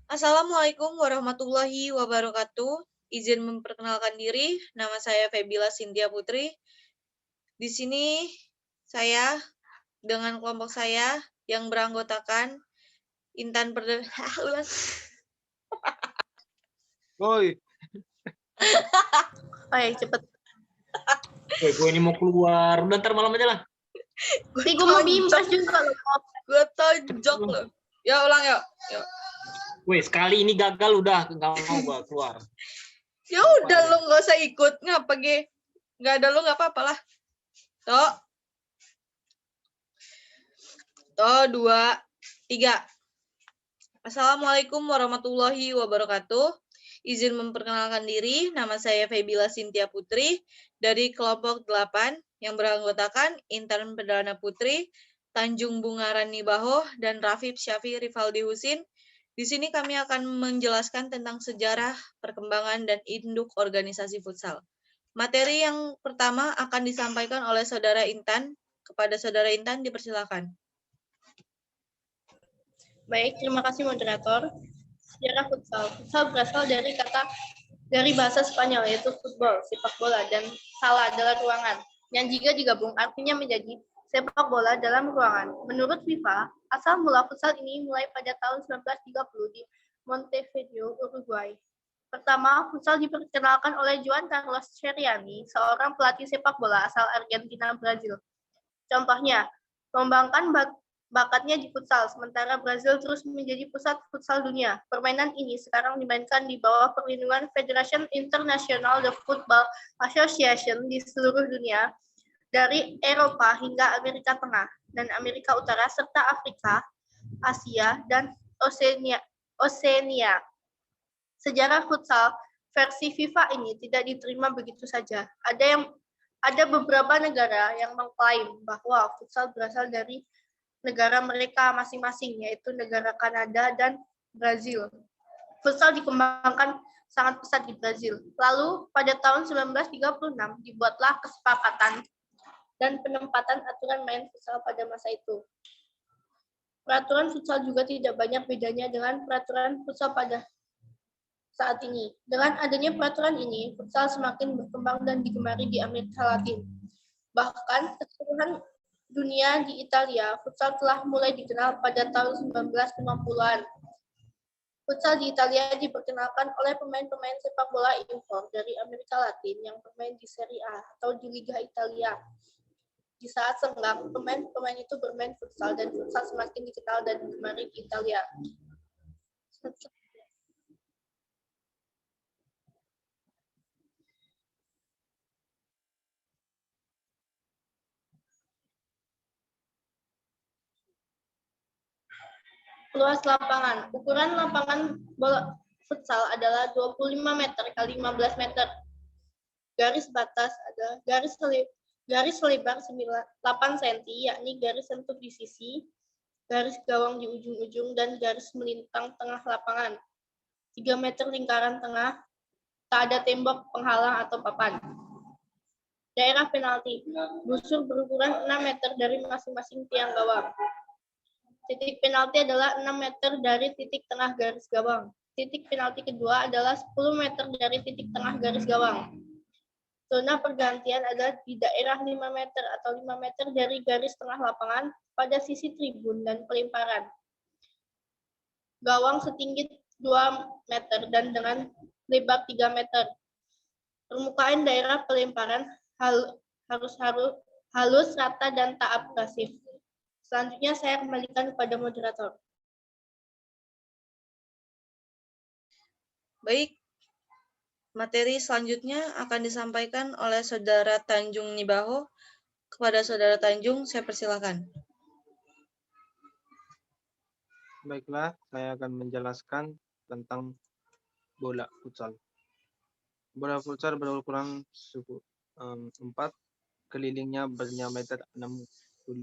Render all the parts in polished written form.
Assalamualaikum warahmatullahi wabarakatuh. Izin memperkenalkan diri, nama saya Febila Cynthia Putri. Di sini saya dengan kelompok saya yang beranggotakan Intan Perdana. Woi, Oke, cepet. gue ini mau keluar. Udah ntar malam aja lah. Gue mau bimbas juga loh. Gue tonjok loh. Ya ulang yuk. Woi, sekali ini gagal udah nggak mau gue keluar. Ya udah lo nggak usah ikut, ngapa ge? Nggak ada lo nggak apa-apa lah. Toh, 2, 3. Assalamualaikum warahmatullahi wabarakatuh. Izin memperkenalkan diri, nama saya Febila Cynthia Putri dari kelompok 8 yang beranggotakan Intan Perdana Putri, Tanjung Bungarani Baho, dan Rafif Syafi Rivaldi Husin. Di sini kami akan menjelaskan tentang sejarah, perkembangan, dan induk organisasi futsal. Materi yang pertama akan disampaikan oleh Saudara Intan. Kepada Saudara Intan, dipersilakan. Baik, terima kasih moderator. Sejarah futsal. Futsal berasal dari bahasa Spanyol yaitu football, sepak bola, dan sala adalah ruangan. Yang jika digabung artinya menjadi sepak bola dalam ruangan. Menurut FIFA, asal mula futsal ini mulai pada tahun 1930 di Montevideo, Uruguay. Pertama, futsal diperkenalkan oleh Juan Carlos Seriani, seorang pelatih sepak bola asal Argentina, Brazil. Contohnya, mengembangkan bakatnya di futsal, sementara Brazil terus menjadi pusat futsal dunia. Permainan ini sekarang dimainkan di bawah perlindungan Federation International de Football Association di seluruh dunia, dari Eropa hingga Amerika Tengah dan Amerika Utara, serta Afrika, Asia, dan Oseania. Sejarah futsal versi FIFA ini tidak diterima begitu saja. Ada beberapa negara yang mengklaim bahwa futsal berasal dari negara mereka masing-masing, yaitu negara Kanada dan Brazil. Futsal dikembangkan sangat pesat di Brazil. Lalu pada tahun 1936 dibuatlah kesepakatan dan penempatan aturan main futsal pada masa itu. Peraturan futsal juga tidak banyak bedanya dengan peraturan futsal pada saat ini. Dengan adanya peraturan ini, futsal semakin berkembang dan digemari di Amerika Latin. Bahkan keseluruhan dunia di Italia, futsal telah mulai dikenal pada tahun 1950-an. Futsal di Italia diperkenalkan oleh pemain-pemain sepak bola impor dari Amerika Latin yang bermain di Serie A atau di Liga Italia. Di saat senggang, pemain-pemain itu bermain futsal dan futsal semakin dikenal dan digemari di Italia. Luas lapangan. Ukuran lapangan bola futsal adalah 25 meter x 15 meter. Garis batas adalah garis lebar 8 cm, yakni garis sentuh di sisi, garis gawang di ujung-ujung, dan garis melintang tengah lapangan. 3 meter lingkaran tengah, tak ada tembok, penghalang, atau papan. Daerah penalti. Busur berukuran 6 meter dari masing-masing tiang gawang. Titik penalti adalah 6 meter dari titik tengah garis gawang. Titik penalti kedua adalah 10 meter dari titik tengah garis gawang. Zona pergantian adalah di daerah 5 meter atau 5 meter dari garis tengah lapangan pada sisi tribun dan pelemparan. Gawang setinggi 2 meter dan dengan lebar 3 meter. Permukaan daerah pelemparan harus halus, rata, dan tak abrasif. Selanjutnya saya kembalikan kepada moderator. Baik, materi selanjutnya akan disampaikan oleh Saudara Tanjung Nibaho. Kepada Saudara Tanjung, saya persilakan. Baiklah, saya akan menjelaskan tentang bola futsal. Bola futsal berukuran 4, kelilingnya berdiameter 62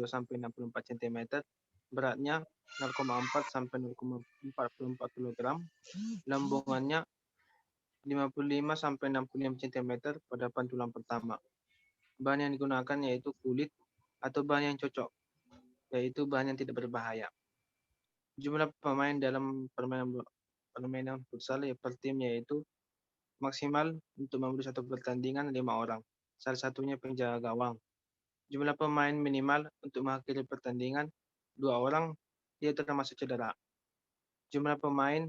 sampai 64 cm, beratnya 0,4 sampai 0,44 kg, lambungannya 55 sampai 65 cm pada pantulan pertama. Bahan yang digunakan yaitu kulit atau bahan yang cocok, yaitu bahan yang tidak berbahaya. Jumlah pemain dalam permainan futsal per tim yaitu maksimal untuk memberi satu pertandingan 5 orang. Salah satunya penjaga gawang. Jumlah pemain minimal untuk mengakhiri pertandingan 2 orang, dia termasuk cedera. Jumlah pemain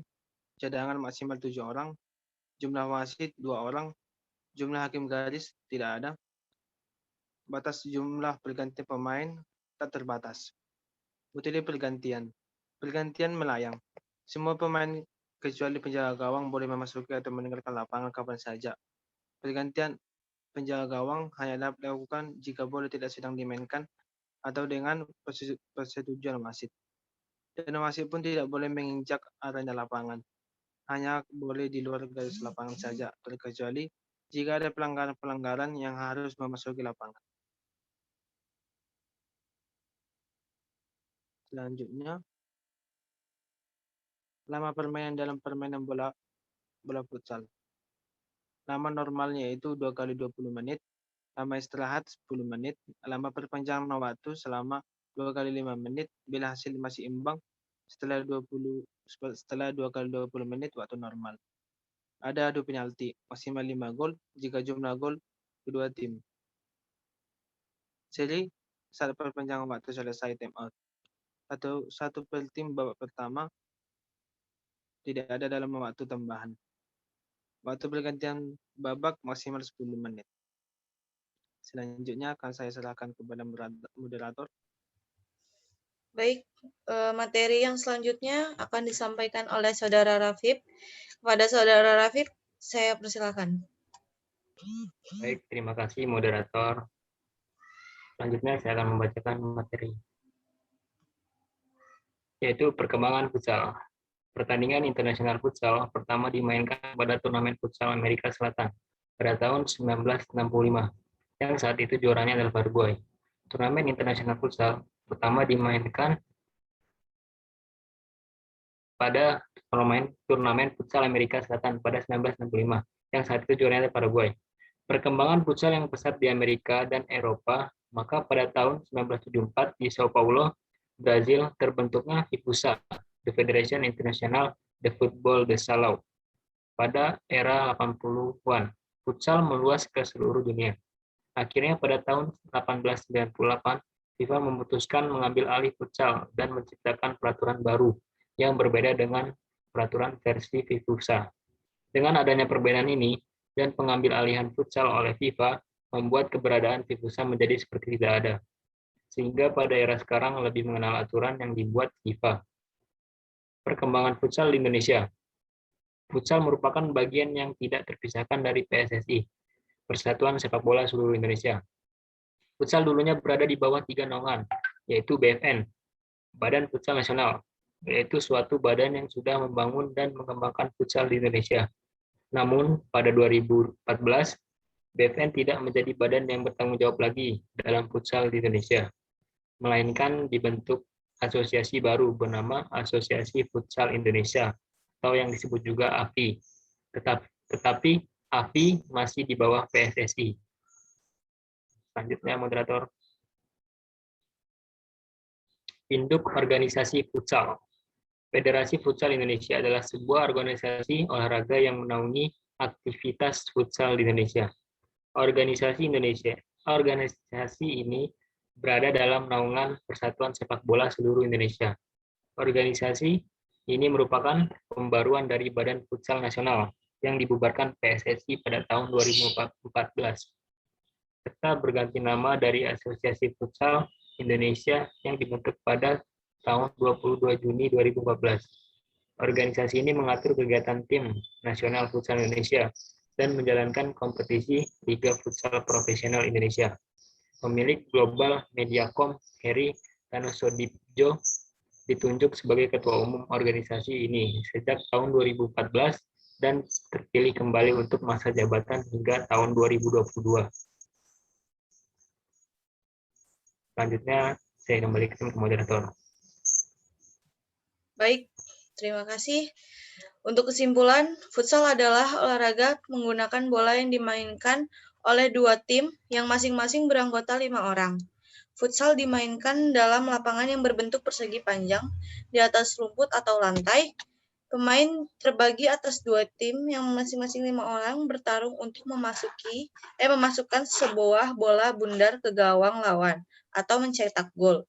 cadangan maksimal 7 orang. Jumlah wasit 2 orang. Jumlah hakim garis tidak ada. Batas jumlah pergantian pemain tak terbatas. Metode pergantian. Pergantian melayang. Semua pemain kecuali penjaga gawang boleh memasuki atau meninggalkan lapangan kapan saja. Pergantian penjaga gawang hanya dapat dilakukan jika bola tidak sedang dimainkan atau dengan persetujuan wasit. Dan wasit pun tidak boleh menginjak area lapangan. Hanya boleh di luar garis lapangan saja, terkecuali jika ada pelanggaran-pelanggaran yang harus memasuki lapangan. Selanjutnya, lama permainan dalam permainan bola futsal. Lama normalnya itu 2 kali 20 menit, lama istirahat 10 menit, lama perpanjangan waktu selama 2 kali 5 menit bila hasil masih imbang setelah 2 kali 20 menit waktu normal. Ada adu penalti, maksimal 5 gol jika jumlah gol kedua tim. Seri saat perpanjangan waktu selesai time out. Atau satu per tim babak pertama tidak ada dalam waktu tambahan. Waktu pergantian babak maksimal 10 menit. Selanjutnya akan saya serahkan kepada moderator. Baik, materi yang selanjutnya akan disampaikan oleh Saudara Rafif. Kepada Saudara Rafif, saya persilakan. Baik, terima kasih moderator. Selanjutnya saya akan membacakan materi, yaitu perkembangan futsal. Pertandingan internasional futsal pertama dimainkan pada turnamen futsal Amerika Selatan pada tahun 1965, yang saat itu juaranya adalah Paraguay. Turnamen internasional futsal pertama dimainkan pada turnamen futsal Amerika Selatan pada 1965, yang saat itu juaranya adalah Paraguay. Perkembangan futsal yang pesat di Amerika dan Eropa, maka pada tahun 1974 di Sao Paulo, Brazil, terbentuknya FIFUSA, The Federation International de Football de Salão. Pada era 80-an, futsal meluas ke seluruh dunia. Akhirnya pada tahun 1898, FIFA memutuskan mengambil alih futsal dan menciptakan peraturan baru yang berbeda dengan peraturan versi FIFUSA. Dengan adanya perbedaan ini dan pengambil alihan futsal oleh FIFA, membuat keberadaan FIFUSA menjadi seperti tidak ada. Sehingga pada era sekarang lebih mengenal aturan yang dibuat FIFA. Perkembangan futsal di Indonesia. Futsal merupakan bagian yang tidak terpisahkan dari PSSI, Persatuan Sepak Bola Seluruh Indonesia. Futsal dulunya berada di bawah 3 naungan, yaitu BFN, Badan Futsal Nasional, yaitu suatu badan yang sudah membangun dan mengembangkan futsal di Indonesia. Namun, pada 2014, BFN tidak menjadi badan yang bertanggung jawab lagi dalam futsal di Indonesia, melainkan dibentuk asosiasi baru bernama Asosiasi Futsal Indonesia, atau yang disebut juga AFI. Tetapi AFI masih di bawah PSSI. Selanjutnya, moderator. Induk Organisasi Futsal. Federasi Futsal Indonesia adalah sebuah organisasi olahraga yang menaungi aktivitas futsal di Indonesia. Organisasi ini berada dalam naungan Persatuan Sepak Bola Seluruh Indonesia. Organisasi ini merupakan pembaruan dari Badan Futsal Nasional yang dibubarkan PSSI pada tahun 2014, serta berganti nama dari Asosiasi Futsal Indonesia yang dibentuk pada tahun 22 Juni 2014. Organisasi ini mengatur kegiatan tim nasional futsal Indonesia dan menjalankan kompetisi Liga Futsal Profesional Indonesia. Pemilik Global Mediacom, Heri Tanusudibjo, ditunjuk sebagai ketua umum organisasi ini sejak tahun 2014 dan terpilih kembali untuk masa jabatan hingga tahun 2022. Selanjutnya, saya kembalikan ke moderator. Baik, terima kasih. Untuk kesimpulan, futsal adalah olahraga menggunakan bola yang dimainkan oleh 2 tim yang masing-masing beranggota 5 orang. Futsal dimainkan dalam lapangan yang berbentuk persegi panjang di atas rumput atau lantai. Pemain terbagi atas 2 tim yang masing-masing 5 orang bertarung untuk memasukkan sebuah bola bundar ke gawang lawan atau mencetak gol.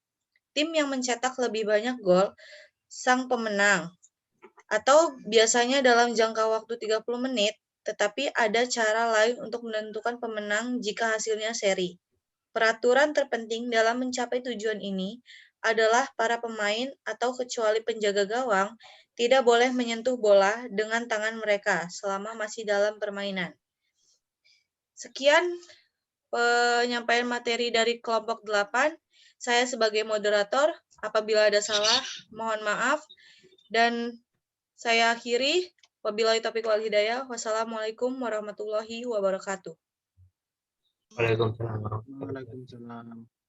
Tim yang mencetak lebih banyak gol sang pemenang. Atau biasanya dalam jangka waktu 30 menit, tetapi ada cara lain untuk menentukan pemenang jika hasilnya seri. Peraturan terpenting dalam mencapai tujuan ini adalah para pemain atau kecuali penjaga gawang tidak boleh menyentuh bola dengan tangan mereka selama masih dalam permainan. Sekian penyampaian materi dari kelompok 8. Saya sebagai moderator, apabila ada salah, mohon maaf. Dan saya akhiri, wabillahi taufiq wal hidayah. Wassalamualaikum warahmatullahi wabarakatuh. Waalaikumsalam warahmatullahi wabarakatuh. Waalaikumsalam.